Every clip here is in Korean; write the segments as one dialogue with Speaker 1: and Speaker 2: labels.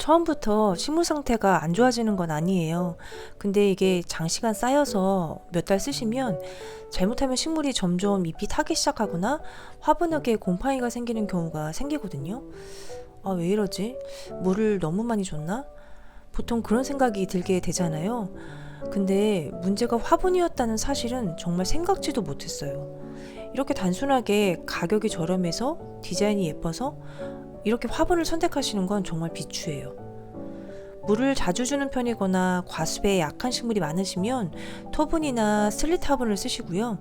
Speaker 1: 처음부터 식물 상태가 안 좋아지는 건 아니에요. 근데 이게 장시간 쌓여서 몇 달 쓰시면 잘못하면 식물이 점점 잎이 타기 시작하거나 화분흙에 곰팡이가 생기는 경우가 생기거든요. 아, 왜 이러지? 물을 너무 많이 줬나? 보통 그런 생각이 들게 되잖아요. 근데 문제가 화분이었다는 사실은 정말 생각지도 못했어요. 이렇게 단순하게 가격이 저렴해서 디자인이 예뻐서 이렇게 화분을 선택하시는 건 정말 비추예요. 물을 자주 주는 편이거나 과습에 약한 식물이 많으시면 토분이나 슬릿 화분을 쓰시고요.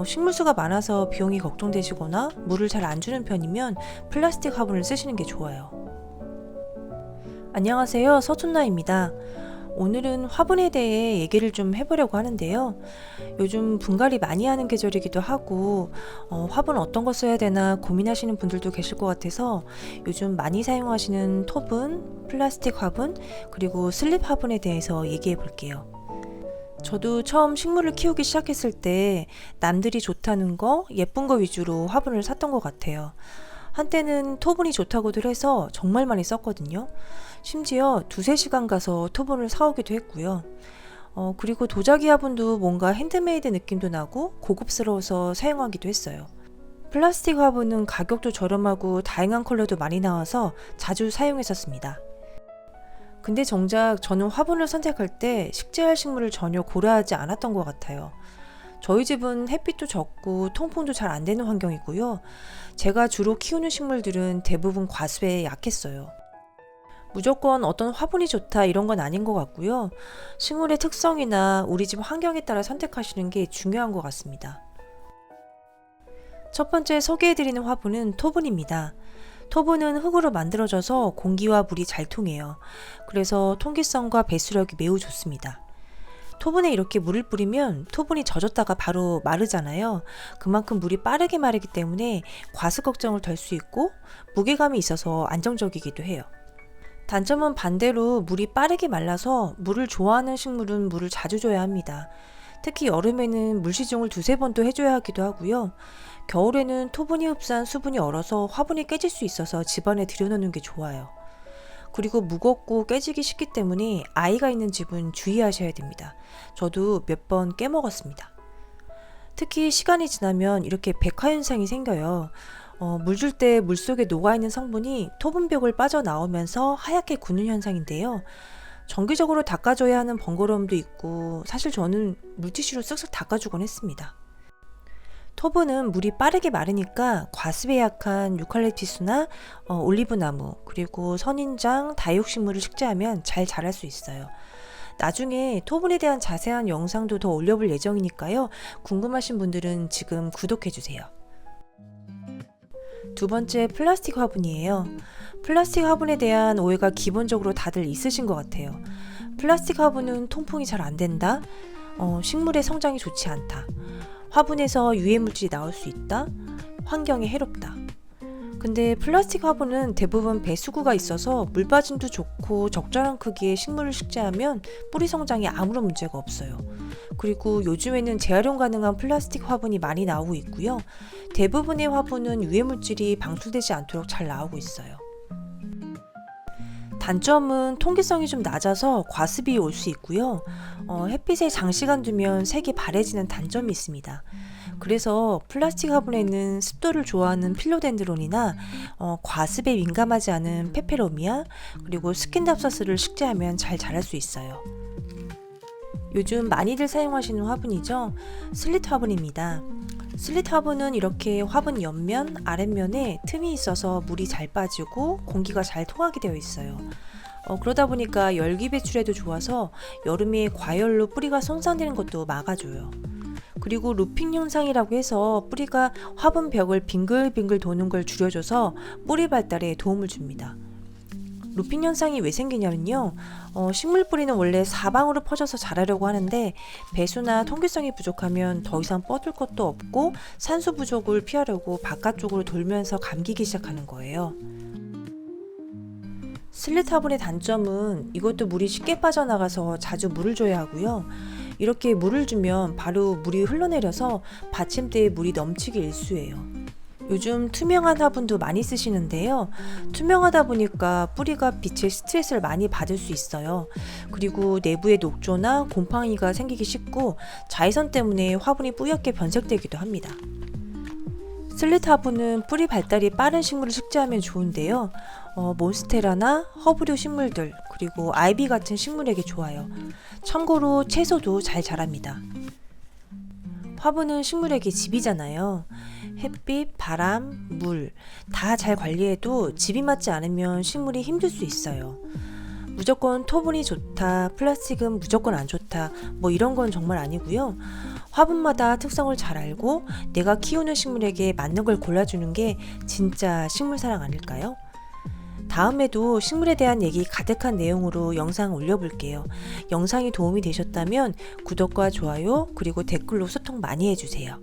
Speaker 1: 식물수가 많아서 비용이 걱정되시거나 물을 잘 안 주는 편이면 플라스틱 화분을 쓰시는 게 좋아요. 안녕하세요, 서툰나입니다. 오늘은 화분에 대해 얘기를 좀 해보려고 하는데요. 요즘 분갈이 많이 하는 계절이기도 하고 화분 어떤 거 써야 되나 고민하시는 분들도 계실 것 같아서 요즘 많이 사용하시는 토분, 플라스틱 화분, 그리고 슬립 화분에 대해서 얘기해 볼게요. 저도 처음 식물을 키우기 시작했을 때 남들이 좋다는 거, 예쁜 거 위주로 화분을 샀던 것 같아요. 한때는 토분이 좋다고들 해서 정말 많이 썼거든요. 심지어 2-3시간 가서 토분을 사오기도 했고요. 그리고 도자기 화분도 뭔가 핸드메이드 느낌도 나고 고급스러워서 사용하기도 했어요. 플라스틱 화분은 가격도 저렴하고 다양한 컬러도 많이 나와서 자주 사용했었습니다. 근데 정작 저는 화분을 선택할 때 식재할 식물을 전혀 고려하지 않았던 것 같아요. 저희 집은 햇빛도 적고 통풍도 잘 안 되는 환경이고요. 제가 주로 키우는 식물들은 대부분 과습에 약했어요. 무조건 어떤 화분이 좋다 이런 건 아닌 것 같고요. 식물의 특성이나 우리 집 환경에 따라 선택하시는 게 중요한 것 같습니다. 첫 번째 소개해드리는 화분은 토분입니다. 토분은 흙으로 만들어져서 공기와 물이 잘 통해요. 그래서 통기성과 배수력이 매우 좋습니다. 토분에 이렇게 물을 뿌리면 토분이 젖었다가 바로 마르잖아요. 그만큼 물이 빠르게 마르기 때문에 과습 걱정을 덜 수 있고 무게감이 있어서 안정적이기도 해요. 단점은 반대로 물이 빠르게 말라서 물을 좋아하는 식물은 물을 자주 줘야 합니다. 특히 여름에는 물 시중을 2-3번도 해줘야 하기도 하고요. 겨울에는 토분이 흡수한 수분이 얼어서 화분이 깨질 수 있어서 집안에 들여놓는 게 좋아요. 그리고 무겁고 깨지기 쉽기 때문에 아이가 있는 집은 주의하셔야 됩니다. 저도 몇 번 깨먹었습니다. 특히 시간이 지나면 이렇게 백화 현상이 생겨요. 물 줄 때 물속에 녹아있는 성분이 토분벽을 빠져나오면서 하얗게 굳는 현상인데요. 정기적으로 닦아줘야 하는 번거로움도 있고 사실 저는 물티슈로 쓱쓱 닦아주곤 했습니다. 토분은 물이 빠르게 마르니까 과습에 약한 유칼립투스나 올리브나무, 그리고 선인장, 다육식물을 식재하면 잘 자랄 수 있어요. 나중에 토분에 대한 자세한 영상도 더 올려볼 예정이니까요. 궁금하신 분들은 지금 구독해주세요. 두 번째, 플라스틱 화분이에요. 플라스틱 화분에 대한 오해가 기본적으로 다들 있으신 것 같아요. 플라스틱 화분은 통풍이 잘 안 된다? 식물의 성장이 좋지 않다. 화분에서 유해물질이 나올 수 있다? 환경에 해롭다. 근데 플라스틱 화분은 대부분 배수구가 있어서 물 빠짐도 좋고 적절한 크기의 식물을 식재하면 뿌리 성장에 아무런 문제가 없어요. 그리고 요즘에는 재활용 가능한 플라스틱 화분이 많이 나오고 있고요. 대부분의 화분은 유해물질이 방출되지 않도록 잘 나오고 있어요. 단점은 통기성이 좀 낮아서 과습이 올 수 있고요. 햇빛에 장시간 두면 색이 바래지는 단점이 있습니다. 그래서 플라스틱 화분에는 습도를 좋아하는 필로덴드론이나 과습에 민감하지 않은 페페로미아, 그리고 스킨답서스를 식재하면 잘 자랄 수 있어요. 요즘 많이들 사용하시는 화분이죠. 슬릿 화분입니다. 슬릿 화분은 이렇게 화분 옆면, 아랫면에 틈이 있어서 물이 잘 빠지고 공기가 잘 통하게 되어 있어요. 그러다 보니까 열기 배출에도 좋아서 여름에 과열로 뿌리가 손상되는 것도 막아줘요. 그리고 루핑 현상이라고 해서 뿌리가 화분 벽을 빙글빙글 도는 걸 줄여줘서 뿌리 발달에 도움을 줍니다. 루핑 현상이 왜 생기냐면요. 식물 뿌리는 원래 사방으로 퍼져서 자라려고 하는데 배수나 통기성이 부족하면 더 이상 뻗을 것도 없고 산소 부족을 피하려고 바깥쪽으로 돌면서 감기기 시작하는 거예요. 슬릿 화분의 단점은 이것도 물이 쉽게 빠져나가서 자주 물을 줘야 하고요. 이렇게 물을 주면 바로 물이 흘러내려서 받침대에 물이 넘치기 일쑤예요. 요즘 투명한 화분도 많이 쓰시는데요. 투명하다 보니까 뿌리가 빛의 스트레스를 많이 받을 수 있어요. 그리고 내부에 녹조나 곰팡이가 생기기 쉽고 자외선 때문에 화분이 뿌옇게 변색되기도 합니다. 슬릿 화분은 뿌리 발달이 빠른 식물을 식재하면 좋은데요. 몬스테라나 허브류 식물들, 그리고 아이비 같은 식물에게 좋아요. 참고로 채소도 잘 자랍니다. 화분은 식물에게 집이잖아요. 햇빛, 바람, 물 다 잘 관리해도 집이 맞지 않으면 식물이 힘들 수 있어요. 무조건 토분이 좋다, 플라스틱은 무조건 안 좋다, 뭐 이런 건 정말 아니고요. 화분마다 특성을 잘 알고 내가 키우는 식물에게 맞는 걸 골라주는 게 진짜 식물 사랑 아닐까요? 다음에도 식물에 대한 얘기 가득한 내용으로 영상 올려볼게요. 영상이 도움이 되셨다면 구독과 좋아요 그리고 댓글로 소통 많이 해주세요.